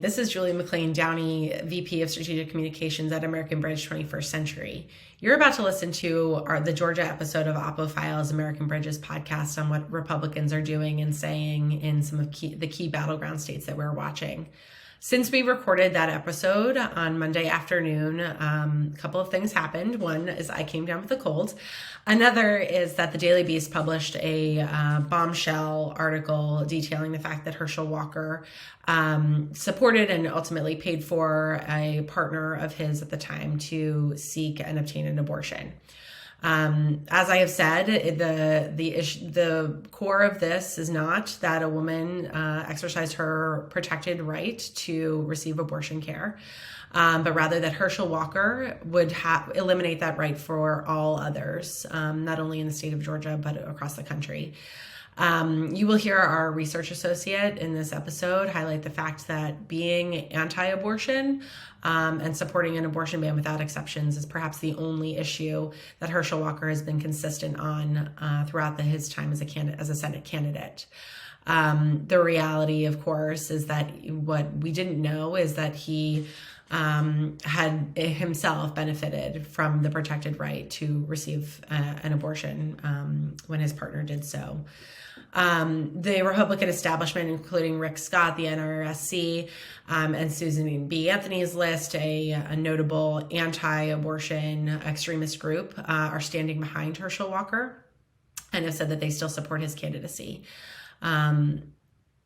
This is Julie McClain Downey, VP of Strategic Communications at American Bridge 21st Century. You're about to listen to the Georgia episode of Oppo Files, American Bridge's podcast on what Republicans are doing and saying in some of the key battleground states that we're watching. Since we recorded that episode on Monday afternoon, a couple of things happened. One is I came down with a cold. Another is that the Daily Beast published a bombshell article detailing the fact that Herschel Walker supported and ultimately paid for a partner of his at the time to seek and obtain an abortion. As I have said, the core of this is not that a woman exercised her protected right to receive abortion care, but rather that Herschel Walker would eliminate that right for all others, not only in the state of Georgia, but across the country. You will hear our research associate in this episode highlight the fact that being anti-abortion and supporting an abortion ban without exceptions is perhaps the only issue that Herschel Walker has been consistent on throughout his time as a Senate candidate. The reality, of course, is that what we didn't know is that he had himself benefited from the protected right to receive an abortion when his partner did so. The Republican establishment, including Rick Scott, the NRSC, and Susan B. Anthony's list, a notable anti-abortion extremist group, are standing behind Herschel Walker and have said that they still support his candidacy.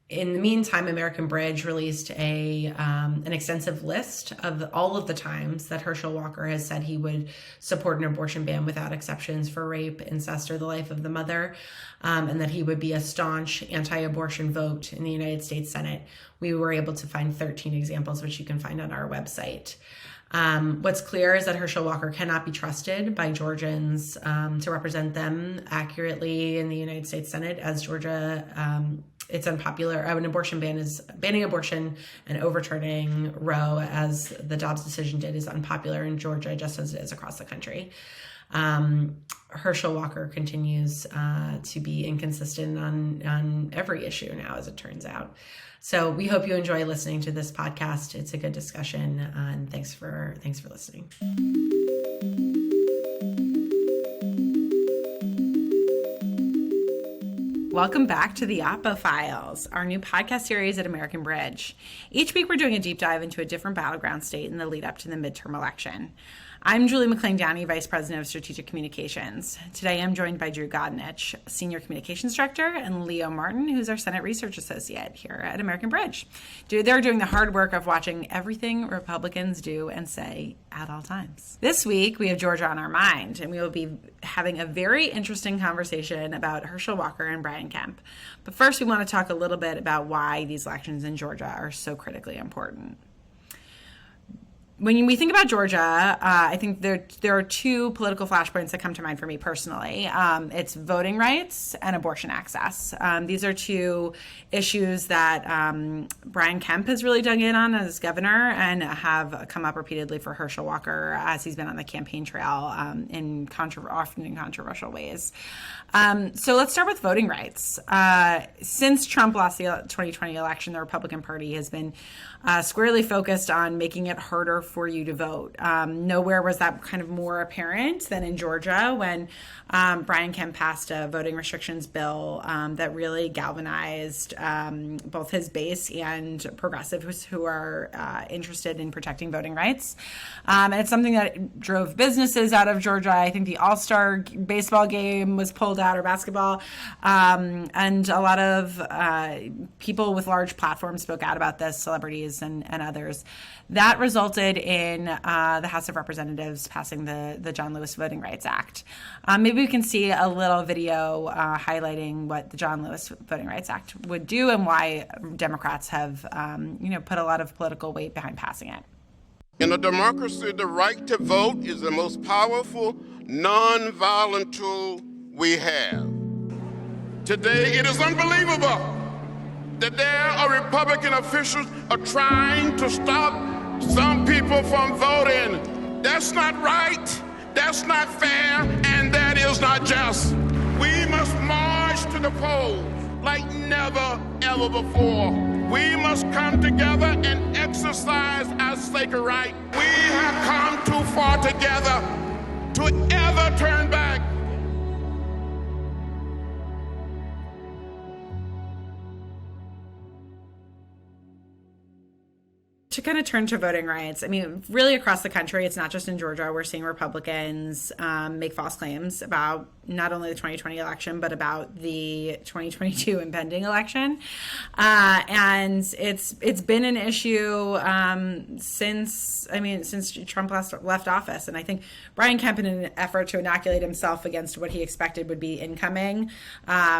In the meantime, American Bridge released an extensive list of all of the times that Herschel Walker has said he would support an abortion ban without exceptions for rape, incest, or the life of the mother, and that he would be a staunch anti-abortion vote in the United States Senate. We were able to find 13 examples, which you can find on our website. What's clear is that Herschel Walker cannot be trusted by Georgians to represent them accurately in the United States Senate, as Georgia it's unpopular. An abortion ban is banning abortion and overturning Roe, as the Dobbs decision did, is unpopular in Georgia, just as it is across the country. Herschel Walker continues to be inconsistent on every issue now, as it turns out. So we hope you enjoy listening to this podcast. It's a good discussion, and thanks for listening. Welcome back to the Oppo Files, our new podcast series at American Bridge. Each week we're doing a deep dive into a different battleground state in the lead up to the midterm election. I'm Julie McClain Downey, Vice President of Strategic Communications. Today I'm joined by Drew Godnich, Senior Communications Director, and Leo Martin, who's our Senate Research Associate here at American Bridge. They're doing the hard work of watching everything Republicans do and say at all times. This week we have Georgia on our mind, and we will be having a very interesting conversation about Herschel Walker and Brian Kemp. But first we want to talk a little bit about why these elections in Georgia are so critically important. When we think about Georgia, I think there are two political flashpoints that come to mind for me personally. It's voting rights and abortion access. These are two issues that Brian Kemp has really dug in on as governor and have come up repeatedly for Herschel Walker as he's been on the campaign trail often in controversial ways. So let's start with voting rights. Since Trump lost the 2020 election, the Republican Party has been squarely focused on making it harder for you to vote. Nowhere was that kind of more apparent than in Georgia when Brian Kemp passed a voting restrictions bill that really galvanized both his base and progressives who are interested in protecting voting rights. And it's something that drove businesses out of Georgia. I think the All-Star baseball game was pulled out, or basketball, and a lot of people with large platforms spoke out about this, celebrities and others. That resulted in the House of Representatives passing the John Lewis Voting Rights Act. Maybe we can see a little video highlighting what the John Lewis Voting Rights Act would do and why Democrats have put a lot of political weight behind passing it. In a democracy, the right to vote is the most powerful, non-violent tool we have. Today, it is unbelievable that there are Republican officials are trying to stop some people from voting. That's not right, that's not fair, and that is not just. We must march to the polls like never, ever before. We must come together and execute sacred right. We have come too far together to ever turn back. To kind of turn to voting rights, I mean, really across the country, it's not just in Georgia. We're seeing Republicans make false claims about not only the 2020 election, but about the 2022 impending election. And it's been an issue since Trump left office. And I think Brian Kemp, in an effort to inoculate himself against what he expected would be incoming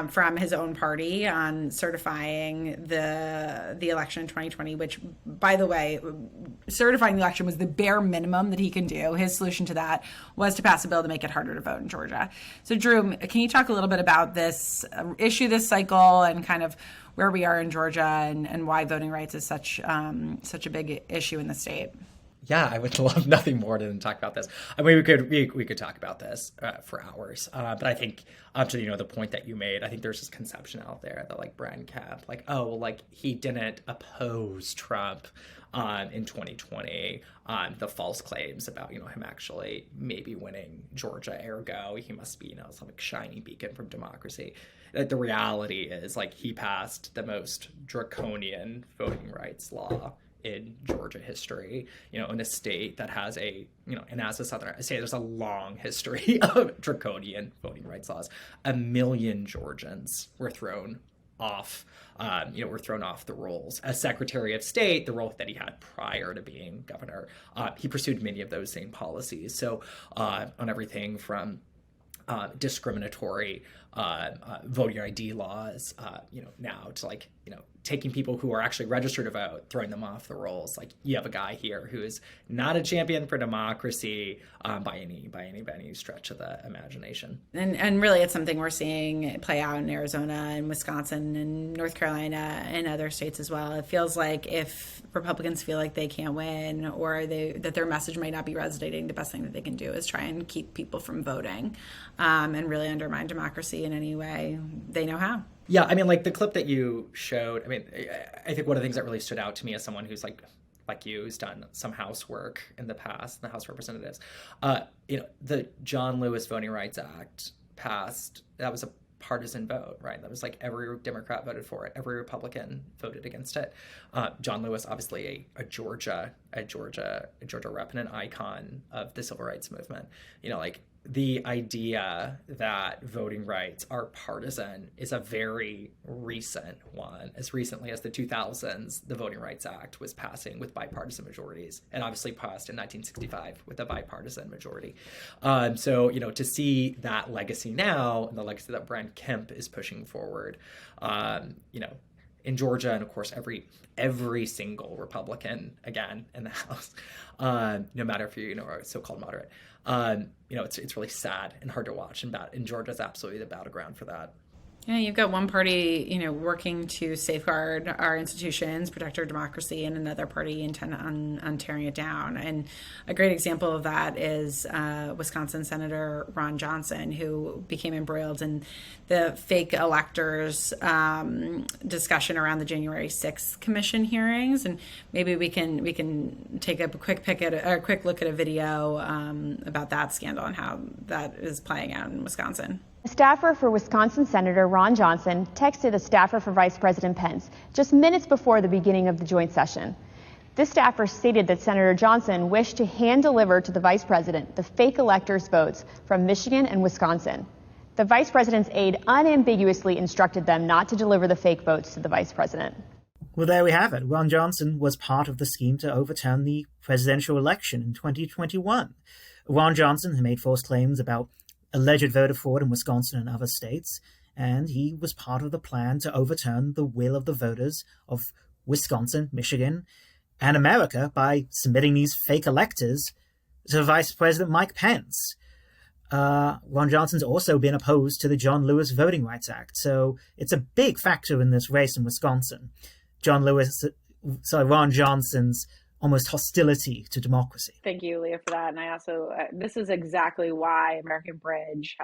from his own party on certifying the election in 2020, which, by the way, certifying the election was the bare minimum that he can do. His solution to that was to pass a bill to make it harder to vote in Georgia. So, Drew, can you talk a little bit about this issue this cycle and kind of where we are in Georgia and why voting rights is such a big issue in the state? Yeah, I would love nothing more than talk about this. I mean, we could talk about this for hours, but I think up to the point that you made, I think there's this conception out there that like Brian Kemp, he didn't oppose Trump in 2020 on the false claims about him actually maybe winning Georgia. Ergo, he must be some shiny beacon from democracy. The reality is he passed the most draconian voting rights law in Georgia history, in a state that has and as a Southern state, there's a long history of draconian voting rights laws. 1 million Georgians were thrown off, were thrown off the rolls. As Secretary of State, the role that he had prior to being governor, he pursued many of those same policies. So on everything from discriminatory voting ID laws, now to taking people who are actually registered to vote, throwing them off the rolls. You have a guy here who is not a champion for democracy by any stretch of the imagination. And really, it's something we're seeing play out in Arizona and Wisconsin and North Carolina and other states as well. It feels like if Republicans feel like they can't win or that their message might not be resonating, the best thing that they can do is try and keep people from voting and really undermine democracy in any way they know how. Yeah, I mean, the clip that you showed, I think one of the things that really stood out to me as someone who's like you, who's done some housework in the past, in the House of Representatives, the John Lewis Voting Rights Act passed. That was a partisan vote, right? That was every Democrat voted for it, every Republican voted against it. John Lewis, obviously a Georgia rep and an icon of the civil rights movement. The idea that voting rights are partisan is a very recent one. As recently as the 2000s, the Voting Rights Act was passing with bipartisan majorities, and obviously passed in 1965 with a bipartisan majority. So, to see that legacy now, and the legacy that Brian Kemp is pushing forward, in Georgia, and of course every single Republican again in the House, no matter if you're a so-called moderate, it's really sad and hard to watch, and Georgia is absolutely the battleground for that. Yeah, you've got one party, working to safeguard our institutions, protect our democracy, and another party intent on tearing it down. And a great example of that is Wisconsin Senator Ron Johnson, who became embroiled in the fake electors discussion around the January 6th commission hearings. And maybe we can take a quick look at a video about that scandal and how that is playing out in Wisconsin. A staffer for Wisconsin Senator Ron Johnson texted a staffer for Vice President Pence just minutes before the beginning of the joint session. This staffer stated that Senator Johnson wished to hand-deliver to the vice president the fake electors' votes from Michigan and Wisconsin. The vice president's aide unambiguously instructed them not to deliver the fake votes to the vice president. Well, there we have it. Ron Johnson was part of the scheme to overturn the presidential election in 2021. Ron Johnson had made false claims about alleged voter fraud in Wisconsin and other states, and he was part of the plan to overturn the will of the voters of Wisconsin, Michigan, and America by submitting these fake electors to Vice President Mike Pence. Ron Johnson's also been opposed to the John Lewis Voting Rights Act, so it's a big factor in this race in Wisconsin. Ron Johnson's almost hostility to democracy. Thank you, Leah, for that. And I also, this is exactly why American Bridge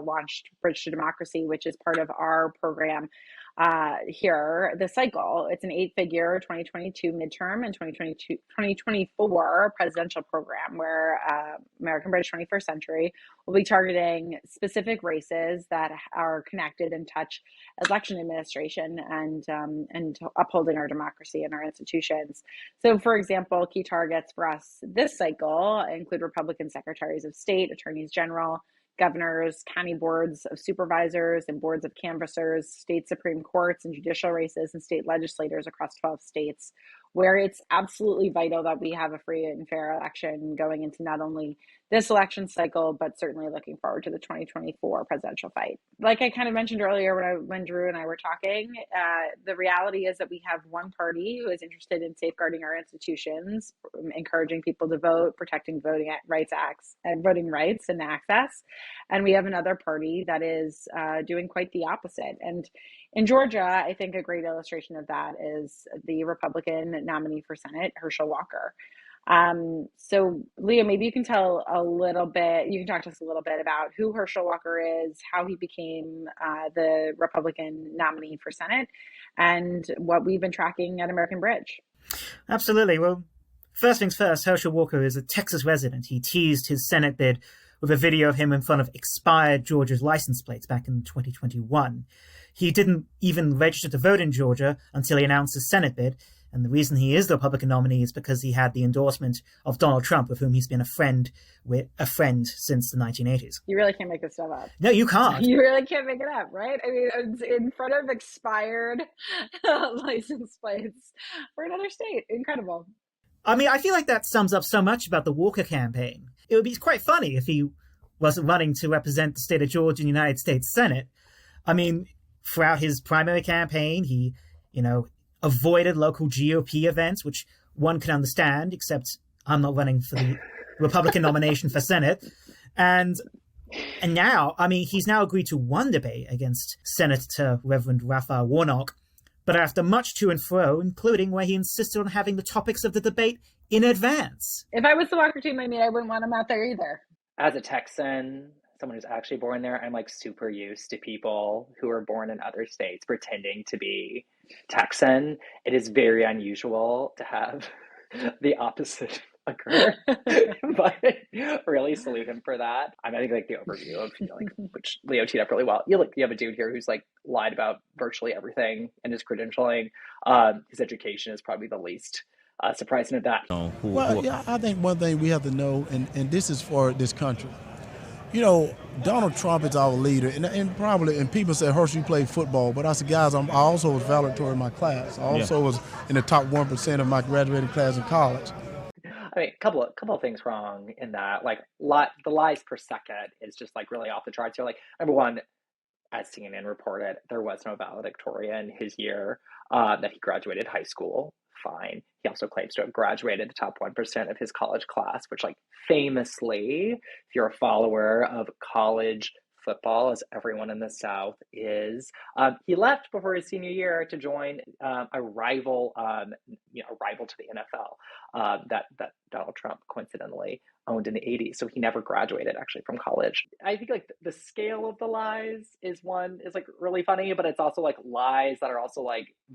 launched Bridge to Democracy, which is part of our program here this cycle. It's an 8-figure 2022 midterm and 2024 presidential program where American Bridge 21st Century will be targeting specific races that are connected and touch election administration and upholding our democracy and our institutions. So, for example, key targets for us this cycle include Republican secretaries of state, attorneys general, governors, county boards of supervisors and boards of canvassers, state Supreme Courts and judicial races, and state legislators across 12 states, where it's absolutely vital that we have a free and fair election going into not only this election cycle, but certainly looking forward to the 2024 presidential fight. Like I kind of mentioned earlier when Drew and I were talking, the reality is that we have one party who is interested in safeguarding our institutions, encouraging people to vote, protecting voting rights and access. And we have another party that is doing quite the opposite. And in Georgia, I think a great illustration of that is the Republican nominee for Senate, Herschel Walker. So Leah, maybe you can talk to us a little bit about who Herschel Walker is, how he became the Republican nominee for Senate, and what we've been tracking at American Bridge. Absolutely. Well, first things first, Herschel Walker is a Texas resident. He teased his Senate bid with a video of him in front of expired Georgia's license plates back in 2021. He didn't even register to vote in Georgia until he announced his Senate bid. And the reason he is the Republican nominee is because he had the endorsement of Donald Trump, with whom he's been a friend since the 1980s. You really can't make this stuff up. No, you can't. You really can't make it up, right? I mean, it's in front of expired license plates for another state. Incredible. I mean, I feel like that sums up so much about the Walker campaign. It would be quite funny if he wasn't running to represent the state of Georgia in the United States Senate. I mean, throughout his primary campaign, he, avoided local GOP events, which one can understand, except I'm not running for the Republican nomination for Senate. And now, I mean, he's now agreed to one debate against Senator Reverend Raphael Warnock, but after much to and fro, including where he insisted on having the topics of the debate in advance. If I was the Walker team, I wouldn't want him out there either. As a Texan, someone who's actually born there, I'm super used to people who are born in other states pretending to be Texan. It is very unusual to have the opposite occur, but really salute him for that. I think the overview of which Leo teed up really well. You have a dude here who's lied about virtually everything in his credentialing. His education is probably the least surprising of that. Well, yeah, I think one thing we have to know, and this is for this country. Donald Trump is our leader, and people say, Herschel, you played football, but I said, guys, I also was valedictorian in my class. I also was in the top 1% of my graduating class in college. I mean, a couple of things wrong in that. The lies per second is just really off the charts here. Number one, as CNN reported, there was no valedictorian his year that he graduated high school. Fine. He also claims to have graduated the top 1% of his college class, which famously, if you're a follower of college football, as everyone in the South is, he left before his senior year to join a rival to the NFL that Donald Trump coincidentally owned in the 80s. So he never graduated actually from college. I think the scale of the lies is really funny, but it's also lies that are also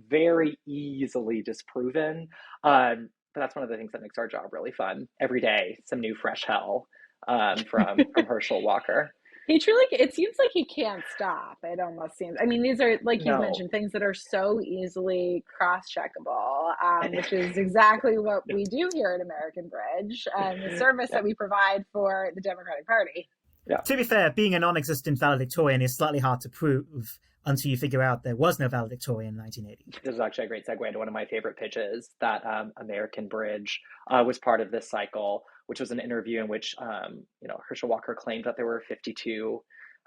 very easily disproven. But that's one of the things that makes our job really fun. Every day, some new fresh hell from Herschel Walker. He truly, it seems like he can't stop. It almost seems. These are, you mentioned, things that are so easily cross-checkable, which is exactly what we do here at American Bridge, and the service that we provide for the Democratic Party. Yeah. To be fair, being a non-existent valedictorian is slightly hard to prove until you figure out there was no valedictorian in 1980. This is actually a great segue into one of my favorite pitches that American Bridge was part of this cycle, which was an interview in which Herschel Walker claimed that there were 52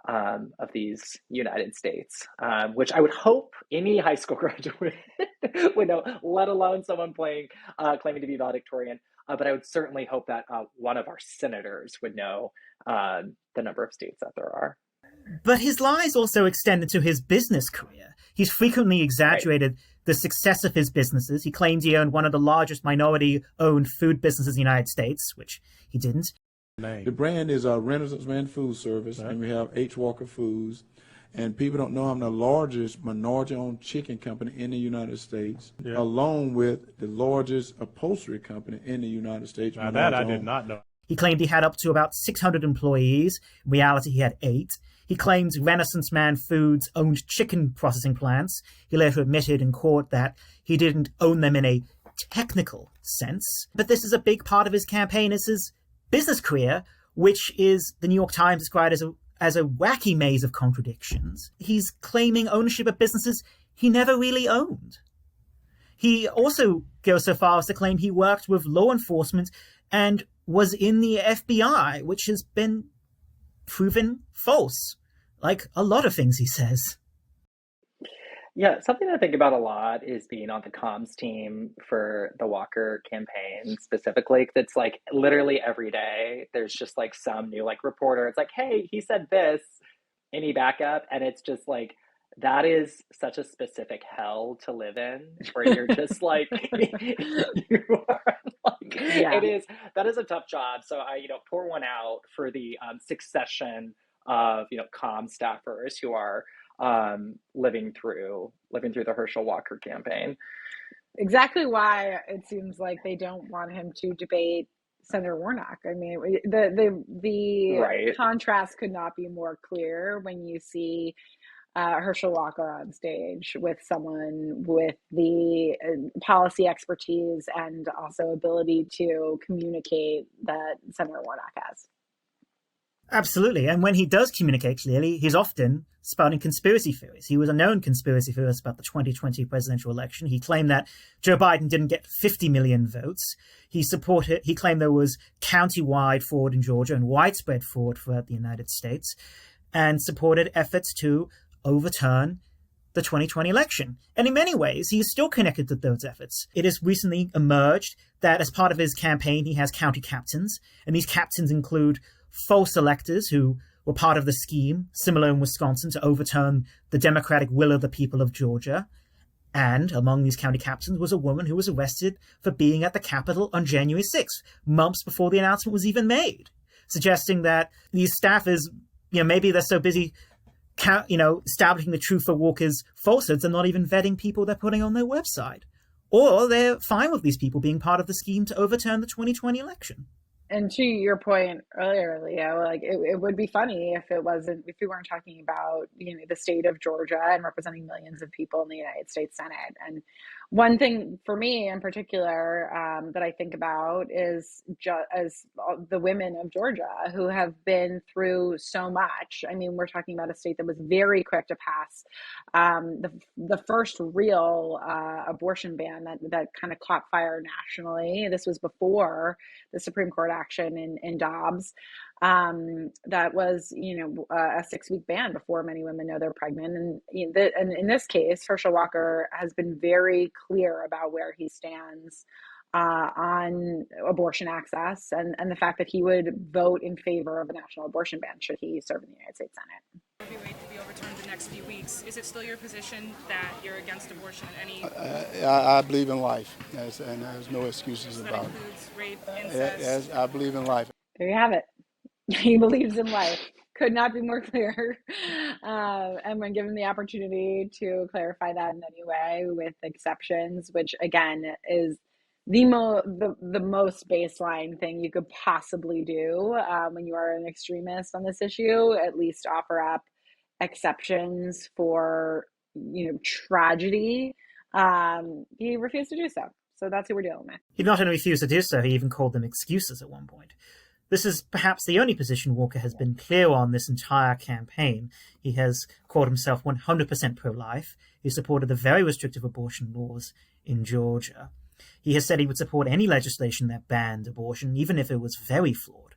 of these United States, which I would hope any high school graduate would know, let alone someone claiming to be valedictorian. But I would certainly hope that one of our senators would know the number of states that there are. But his lies also extended to his business career. He's frequently exaggerated the success of his businesses. He claimed he owned one of the largest minority-owned food businesses in the United States, which he didn't. The brand is Renaissance Man Food Service, and we have H. Walker Foods. And people don't know I'm the largest minority-owned chicken company in the United States, along with the largest upholstery company in the United States. Now that I did not know. He claimed he had up to about 600 employees. In reality, he had 8. He claimed Renaissance Man Foods owned chicken processing plants. He later admitted in court that he didn't own them in a technical sense. But this is a big part of his campaign, is his business career, which is the New York Times described as a wacky maze of contradictions. He's claiming ownership of businesses he never really owned. He also goes so far as to claim he worked with law enforcement and was in the FBI, which has been proven false, like a lot of things he says. Yeah, something to think about a lot is being on the comms team for the Walker campaign specifically, 'cause it's like literally every day there's just like some new like reporter. It's like, hey, he said this, any backup? And it's just like, that is such a specific hell to live in, where you're just like, you are like, that is a tough job. So I, pour one out for the succession of, comm staffers who are living through the Herschel Walker campaign. Exactly why it seems like they don't want him to debate Senator Warnock. I mean, the Right. contrast could not be more clear when you see Herschel Walker on stage with someone with the policy expertise and also ability to communicate that Senator Warnock has. Absolutely. And when he does communicate clearly, he's often spouting conspiracy theories. He was a known conspiracy theorist about the 2020 presidential election. He claimed that Joe Biden didn't get 50 million votes. He claimed there was county-wide fraud in Georgia and widespread fraud throughout the United States, and supported efforts to overturn the 2020 election. And in many ways, he is still connected to those efforts. It has recently emerged that as part of his campaign, he has county captains, and these captains include false electors who were part of the scheme, similar in Wisconsin, to overturn the democratic will of the people of Georgia. And among these county captains was a woman who was arrested for being at the Capitol on January 6th, months before the announcement was even made, suggesting that these staffers, maybe they're so busy establishing the truth of Walker's falsehoods and not even vetting people they're putting on their website. Or they're fine with these people being part of the scheme to overturn the 2020 election. And to your point earlier, Leo, like it would be funny if we weren't talking about, the state of Georgia and representing millions of people in the United States Senate. And one thing for me in particular that I think about is as the women of Georgia who have been through so much. I mean, we're talking about a state that was very quick to pass the first real abortion ban that kind of caught fire nationally. This was before the Supreme Court action in Dobbs. That was, a 6-week ban before many women know they're pregnant. And in this case, Herschel Walker has been very clear about where he stands on abortion access and the fact that he would vote in favor of a national abortion ban should he serve in the United States Senate. If you wait to be overturned the next few weeks, is it still your position that you're against abortion in any? I believe in life, and there's no excuses about it. That includes rape, incest. Yes, I believe in life. There you have it. He believes in life. Could not be more clear. And when given the opportunity to clarify that in any way with exceptions, which again is the most baseline thing you could possibly do when you are an extremist on this issue, at least offer up exceptions for, tragedy. He refused to do so. So that's who we're dealing with. He not only refused to do so, he even called them excuses at one point. This is perhaps the only position Walker has been clear on this entire campaign. He has called himself 100% pro-life. He supported the very restrictive abortion laws in Georgia. He has said he would support any legislation that banned abortion, even if it was very flawed.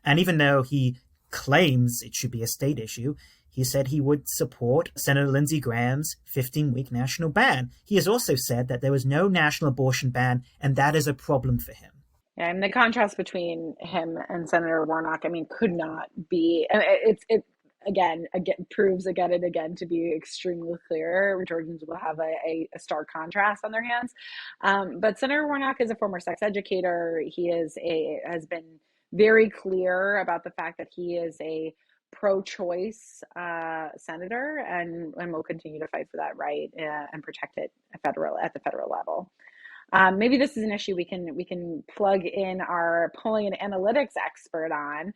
And even though he claims it should be a state issue, he said he would support Senator Lindsey Graham's 15-week national ban. He has also said that there was no national abortion ban, and that is a problem for him. Yeah, and the contrast between him and Senator Warnock, could not be. It again proves again and again to be extremely clear. Georgians will have a stark contrast on their hands. But Senator Warnock is a former sex educator. He has been very clear about the fact that he is a pro-choice senator, and we'll continue to fight for that right and protect it at the federal level. Maybe this is an issue we can plug in our polling and analytics expert on,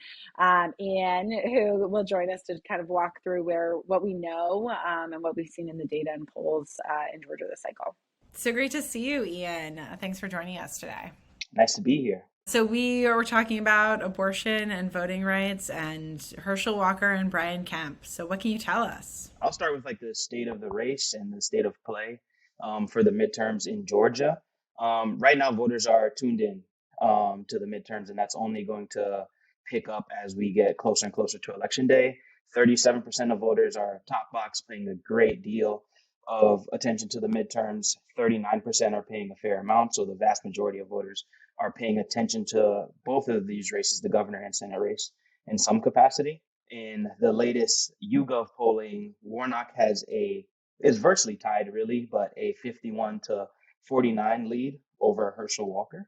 Ian, who will join us to kind of walk through what we know and what we've seen in the data and polls in Georgia this cycle. So great to see you, Ian. Thanks for joining us today. Nice to be here. So we are talking about abortion and voting rights and Herschel Walker and Brian Kemp. So what can you tell us? I'll start with the state of the race and the state of play for the midterms in Georgia. Right now, voters are tuned in to the midterms, and that's only going to pick up as we get closer and closer to Election Day. 37% of voters are top box, paying a great deal of attention to the midterms. 39% are paying a fair amount, so the vast majority of voters are paying attention to both of these races, the governor and Senate race, in some capacity. In the latest YouGov polling, Warnock is virtually tied, really, but a 51-49 lead over Herschel Walker.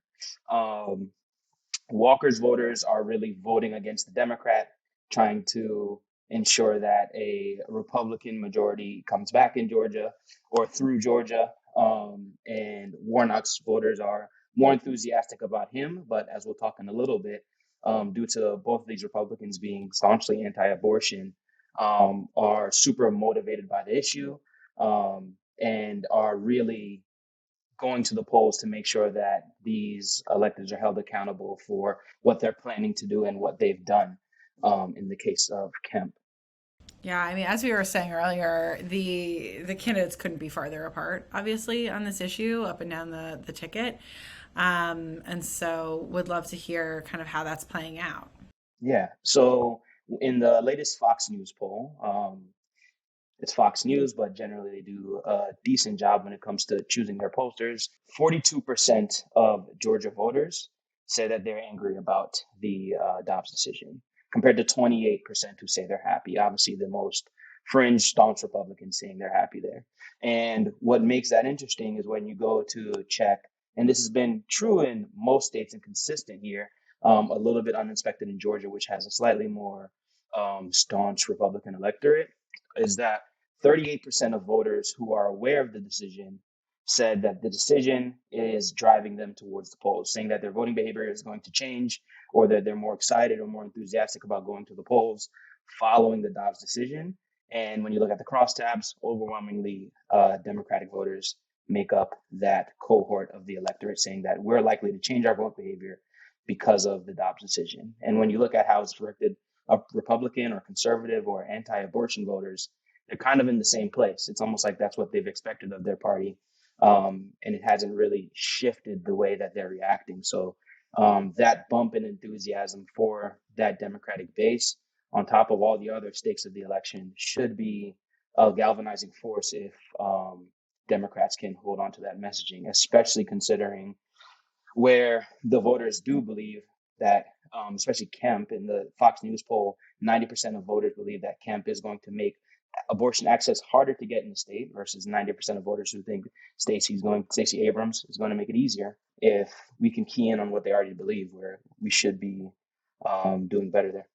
Walker's voters are really voting against the Democrat, trying to ensure that a Republican majority comes back in Georgia or through Georgia. And Warnock's voters are more enthusiastic about him, but as we'll talk in a little bit, due to both of these Republicans being staunchly anti-abortion, are super motivated by the issue and are really going to the polls to make sure that these electeds are held accountable for what they're planning to do and what they've done in the case of Kemp. Yeah, I mean, as we were saying earlier, the candidates couldn't be farther apart, obviously, on this issue, up and down the ticket. And so would love to hear kind of how that's playing out. Yeah. So in the latest Fox News poll, it's Fox News, but generally they do a decent job when it comes to choosing their pollsters. 42% of Georgia voters say that they're angry about the Dobbs decision, compared to 28% who say they're happy. Obviously, the most fringe, staunch Republicans saying they're happy there. And what makes that interesting is when you go to check, and this has been true in most states and consistent here, a little bit uninspected in Georgia, which has a slightly more staunch Republican electorate, is that 38% of voters who are aware of the decision said that the decision is driving them towards the polls, saying that their voting behavior is going to change or that they're more excited or more enthusiastic about going to the polls following the Dobbs decision. And when you look at the crosstabs, overwhelmingly Democratic voters make up that cohort of the electorate, saying that we're likely to change our vote behavior because of the Dobbs decision. And when you look at how it's directed up Republican or conservative or anti-abortion voters, they're kind of in the same place. It's almost like that's what they've expected of their party. And it hasn't really shifted the way that they're reacting. So that bump in enthusiasm for that Democratic base, on top of all the other stakes of the election, should be a galvanizing force if Democrats can hold on to that messaging, especially considering where the voters do believe that, especially Kemp, in the Fox News poll, 90% of voters believe that Kemp is going to make abortion access harder to get in the state versus 90% of voters who think Stacey Abrams is going to make it easier. If we can key in on what they already believe, where we should be doing better there.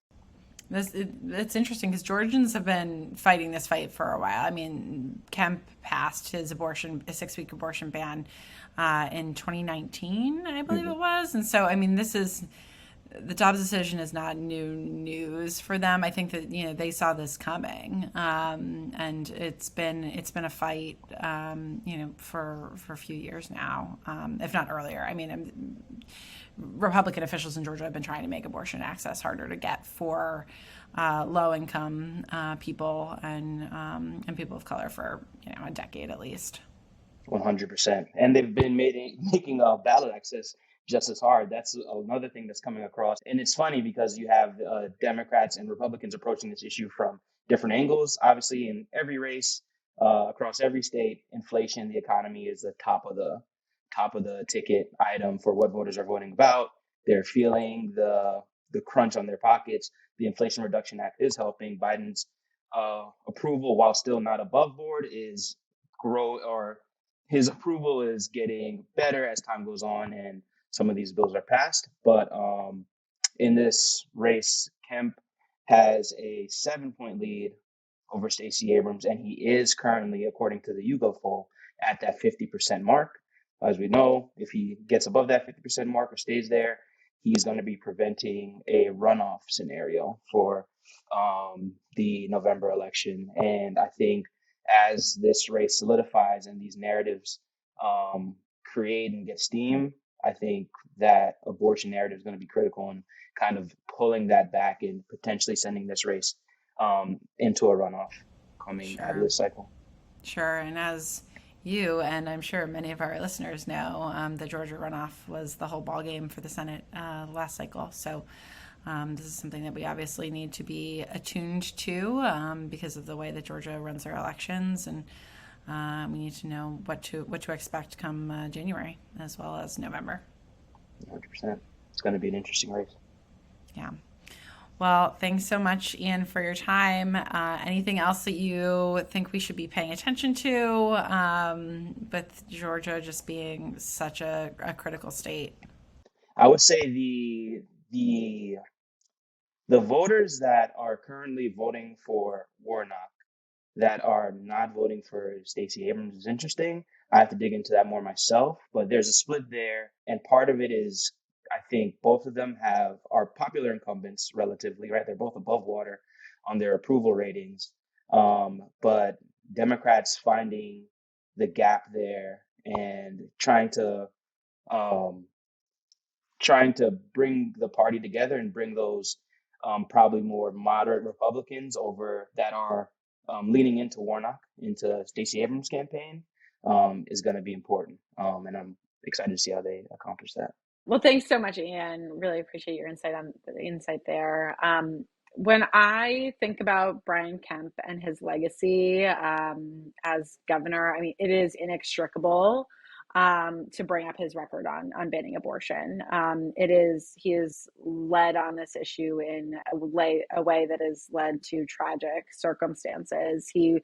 It's interesting because Georgians have been fighting this fight for a while. I mean, Kemp passed his a 6-week abortion ban in 2019, I believe it was. And so, I mean, the Dobbs decision is not new news for them. I think that, they saw this coming, and it's been a fight, for a few years now, if not earlier. I mean, Republican officials in Georgia have been trying to make abortion access harder to get for low-income people and people of color for a decade at least. 100%, and they've been making ballot access just as hard. That's another thing that's coming across. And it's funny because you have Democrats and Republicans approaching this issue from different angles. Obviously, in every race, across every state, inflation, the economy is the top of the ticket item for what voters are voting about. They're feeling the crunch on their pockets. The Inflation Reduction Act is helping. Biden's approval, while still not above board, his approval is getting better as time goes on and some of these bills are passed. But in this race, Kemp has a 7-point lead over Stacey Abrams, and he is currently, according to the YouGov poll, at that 50% mark. As we know, if he gets above that 50% mark or stays there, he's going to be preventing a runoff scenario for the November election. And I think as this race solidifies and these narratives create and get steam, I think that abortion narrative is going to be critical in kind of pulling that back and potentially sending this race into a runoff coming out of this cycle. Sure. And as you and I'm sure many of our listeners know, the Georgia runoff was the whole ballgame for the Senate last cycle. So this is something that we obviously need to be attuned to because of the way that Georgia runs their elections, and we need to know what to expect come January as well as November. 100%. It's going to be an interesting race. Yeah. Well, thanks so much, Ian, for your time. Anything else that you think we should be paying attention to with Georgia just being such a critical state? I would say the voters that are currently voting for Warnock that are not voting for Stacey Abrams is interesting. I have to dig into that more myself, but there's a split there, and part of it is I think both of them are popular incumbents relatively, right? They're both above water on their approval ratings, but Democrats finding the gap there and trying to bring the party together and bring those probably more moderate Republicans over that are leaning into Warnock, into Stacey Abrams' campaign, is going to be important. And I'm excited to see how they accomplish that. Well, thanks so much, Ian. Really appreciate your insight there. When I think about Brian Kemp and his legacy as governor, I mean, it is inextricable to bring up his record on banning abortion. He is led on this issue in a way that has led to tragic circumstances. He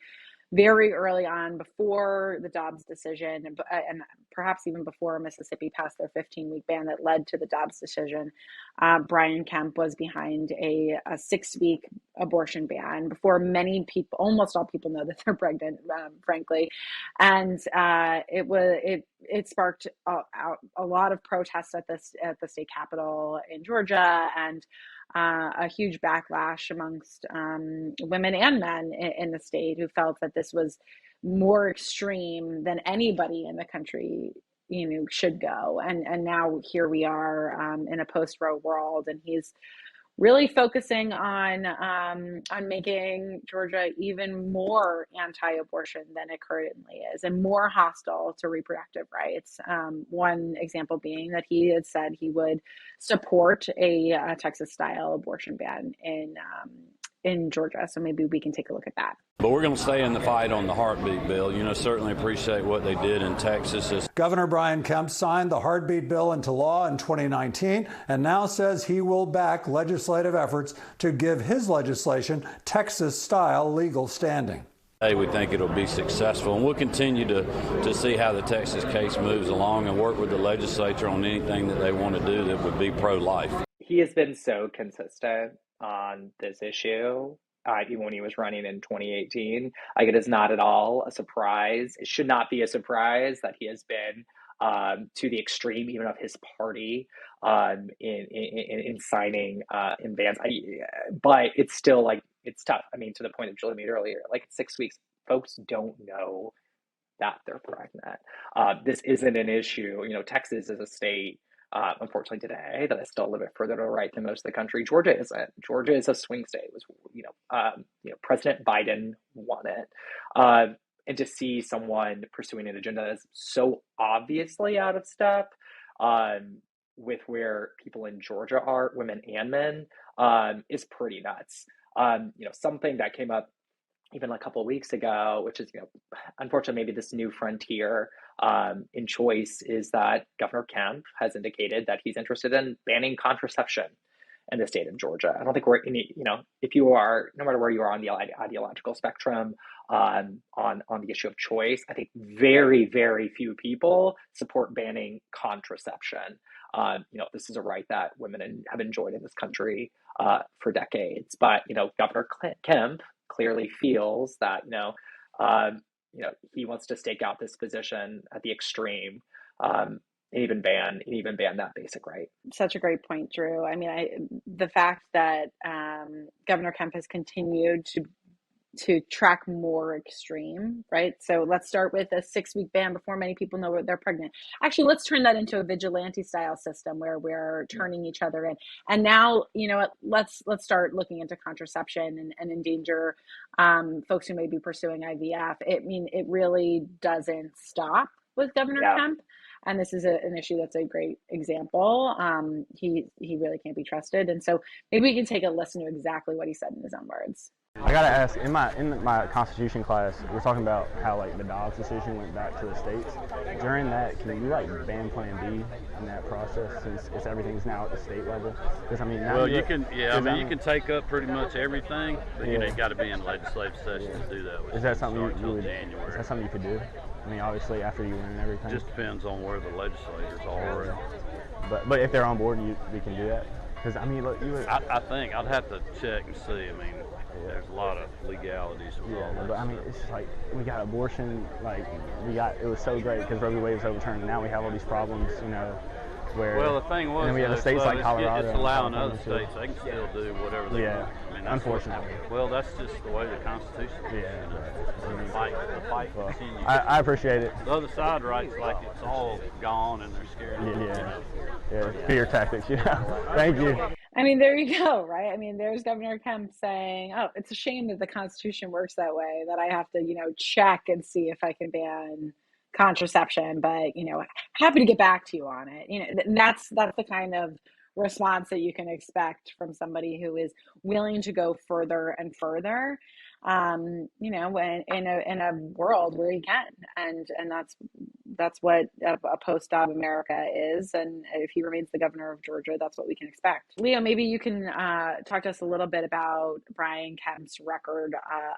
very early on, before the Dobbs decision, and perhaps even before Mississippi passed their 15-week ban that led to the Dobbs decision, Brian Kemp was behind a 6-week abortion ban before many people, almost all people, know that they're pregnant, frankly. And it sparked a lot of protests at the state capitol in Georgia, and a huge backlash amongst women and men in the state who felt that this was more extreme than anybody in the country, should go. And now here we are in a post-Roe world, and he's really focusing on making Georgia even more anti-abortion than it currently is, and more hostile to reproductive rights. One example being that he had said he would support a Texas-style abortion ban in Georgia. So maybe we can take a look at that. But we're going to stay in the fight on the heartbeat bill. Certainly appreciate what they did in Texas. Governor Brian Kemp signed the heartbeat bill into law in 2019 and now says he will back legislative efforts to give his legislation Texas-style legal standing. Hey, we think it'll be successful, and we'll continue to see how the Texas case moves along and work with the legislature on anything that they want to do that would be pro-life. He has been so consistent on this issue. Even when he was running in 2018, it is not at all a surprise. It should not be a surprise that he has been to the extreme, even of his party, in signing in bans. But it's still it's tough. I mean, to the point that Julie made earlier, 6 weeks, folks don't know that they're pregnant. This isn't an issue. Texas is a state, unfortunately today, that is still a little bit further to the right than most of the country. Georgia isn't. Georgia is a swing state. It was, President Biden won it. And to see someone pursuing an agenda that is so obviously out of step with where people in Georgia are, women and men, is pretty nuts. Something that came up even a couple of weeks ago, which is, unfortunately, maybe this new frontier in choice, is that Governor Kemp has indicated that he's interested in banning contraception. in the state of Georgia. I don't think we're any, if you are, no matter where you are on the ideological spectrum, on the issue of choice, I think very, very few people support banning contraception. This is a right that women have enjoyed in this country for decades. But Governor Kemp clearly feels that he wants to stake out this position at the extreme. And even ban that basic right. Such a great point, Drew. I mean, the fact that Governor Kemp has continued to track more extreme, right? So let's start with a 6-week ban before many people know they're pregnant. Actually, let's turn that into a vigilante style system where we're turning each other in. And now, let's start looking into contraception and endanger folks who may be pursuing IVF. It really doesn't stop with Governor Kemp. And this is an issue that's a great example. He really can't be trusted. And so maybe we can take a listen to exactly what he said in his own words. I gotta ask, in my Constitution class, we're talking about how the Dobbs decision went back to the states. During that, can you ban Plan B in that process since everything's now at the state level? Because now you can take up pretty much everything, but you got to be in legislative session to do that. Is that something January? Is that something you could do? Obviously after you win and everything. Just depends on where the legislators are. But if they're on board, we can do that. Because I think I'd have to check and see. There's a lot of legalities with all this. But it's just we got abortion. It was so great because Roe v. Wade was overturned. Now we have all these problems. Where the thing was, we have states like Colorado. It's allowing other states. They can still do whatever they want. Unfortunately. That's just the way the Constitution is. The fight continues. I appreciate it. The other side writes like it's all gone and they're scared. Fear tactics. Thank you. There you go, right? There's Governor Kemp saying, "Oh, it's a shame that the Constitution works that way. That I have to, check and see if I can ban contraception, but happy to get back to you on it." That's the kind of response that you can expect from somebody who is willing to go further and further, when in a world where he can, and that's what a post-Dobbs America is. And if he remains the governor of Georgia, that's what we can expect. Leo, maybe you can talk to us a little bit about Brian Kemp's record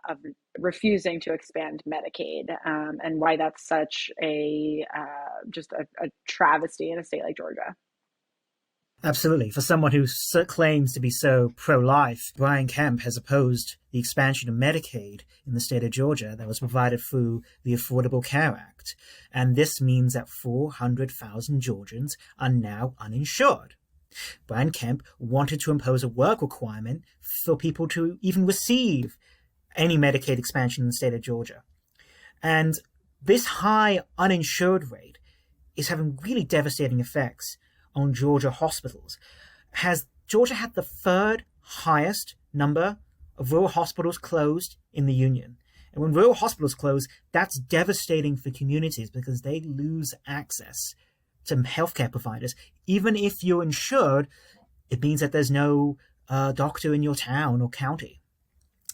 of refusing to expand Medicaid, and why that's such a travesty in a state like Georgia. Absolutely. For someone who claims to be so pro-life, Brian Kemp has opposed the expansion of Medicaid in the state of Georgia that was provided through the Affordable Care Act. And this means that 400,000 Georgians are now uninsured. Brian Kemp wanted to impose a work requirement for people to even receive any Medicaid expansion in the state of Georgia. And this high uninsured rate is having really devastating effects on Georgia hospitals. Has Georgia had the third highest number of rural hospitals closed in the union? And when rural hospitals close, that's devastating for communities because they lose access to healthcare providers. Even if you're insured, it means that there's no doctor in your town or county.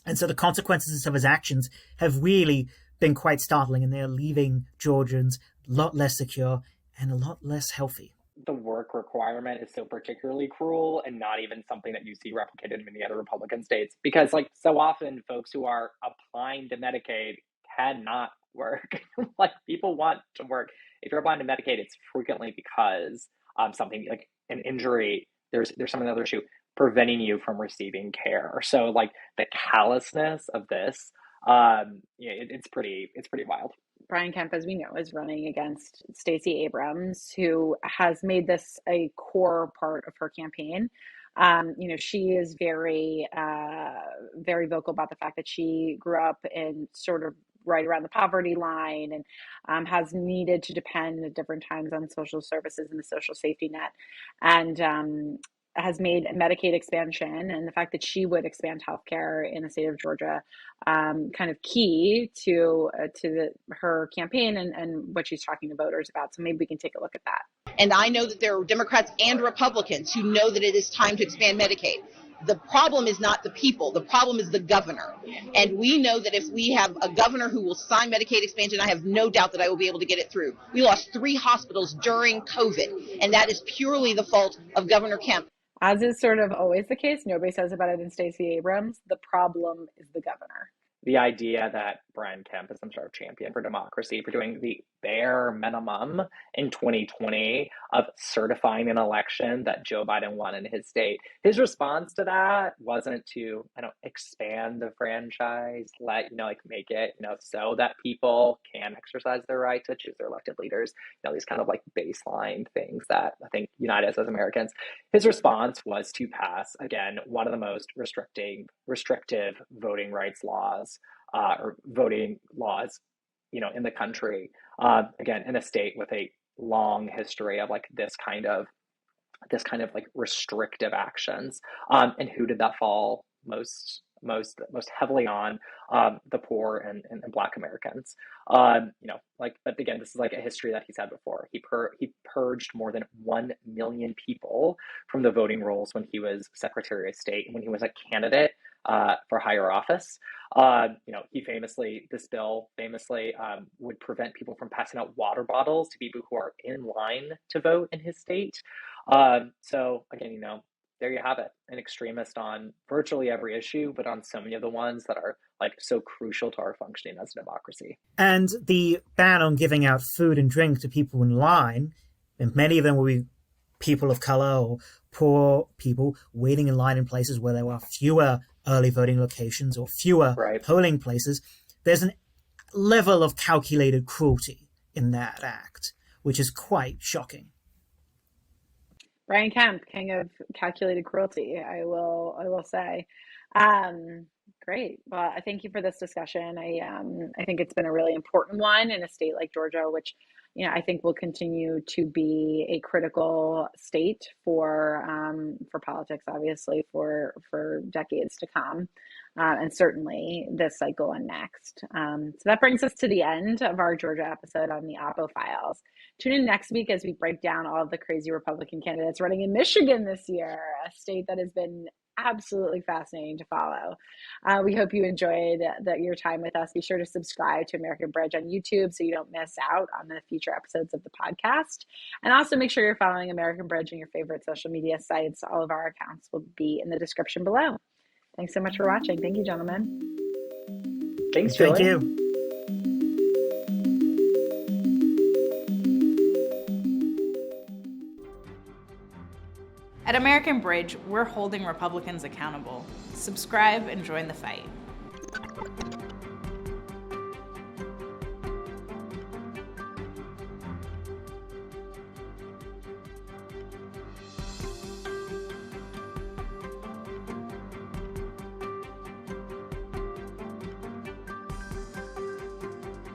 And so the consequences of his actions have really been quite startling, and they're leaving Georgians a lot less secure and a lot less healthy. The work requirement is so particularly cruel and not even something that you see replicated in many other Republican states, because so often folks who are applying to Medicaid cannot work. People want to work. If you're applying to Medicaid, it's frequently because something like an injury, there's some other issue preventing you from receiving care. So the callousness of this, it's pretty wild. Brian Kemp, as we know, is running against Stacey Abrams, who has made this a core part of her campaign. She is very, very vocal about the fact that she grew up in sort of right around the poverty line and has needed to depend at different times on social services and the social safety net, and has made Medicaid expansion and the fact that she would expand healthcare in the state of Georgia kind of key to her campaign and what she's talking to voters about. So maybe we can take a look at that. And I know that there are Democrats and Republicans who know that it is time to expand Medicaid. The problem is not the people. The problem is the governor. And we know that if we have a governor who will sign Medicaid expansion, I have no doubt that I will be able to get it through. We lost 3 hospitals during COVID, and that is purely the fault of Governor Kemp. As is sort of always the case, nobody says about it in Stacey Abrams. The problem is the governor. The idea that Brian Kemp is some sort of champion for democracy for doing the bare minimum in 2020 of certifying an election that Joe Biden won in his state. His response to that wasn't to, expand the franchise, make it, so that people can exercise their right to choose their elected leaders, these kind of like baseline things that I think unite us as Americans. His response was to pass, again, one of the most restrictive voting rights laws or voting laws, in the country. Again, in a state with a long history of like this kind of like restrictive actions. And who did that fall most heavily on? The poor and Black Americans. But again, this is like a history that he's had before. He purged more than 1 million people from the voting rolls when he was Secretary of State and when he was a candidate for higher office. This bill famously would prevent people from passing out water bottles to people who are in line to vote in his state. So again, there you have it, an extremist on virtually every issue, but on so many of the ones that are like so crucial to our functioning as a democracy. And the ban on giving out food and drink to people in line, and many of them will be people of color or poor people waiting in line in places where there are fewer early voting locations or fewer polling places. There's a level of calculated cruelty in that act, which is quite shocking. Brian Kemp, king of calculated cruelty, I will say. Great. Well, I thank you for this discussion. I think it's been a really important one in a state like Georgia, which I think will continue to be a critical state for politics, obviously for decades to come, and certainly this cycle and next. So that brings us to the end of our Georgia episode on the Oppo Files. Tune in next week as we break down all of the crazy Republican candidates running in Michigan this year, a state that has been absolutely fascinating to follow. We hope you enjoyed your time with us. Be sure to subscribe to American Bridge on YouTube so you don't miss out on the future episodes of the podcast. And also make sure you're following American Bridge on your favorite social media sites. All of our accounts will be in the description below. Thanks so much for watching. Thank you, gentlemen. Thanks, Julie. Thank you. At American Bridge, we're holding Republicans accountable. Subscribe and join the fight.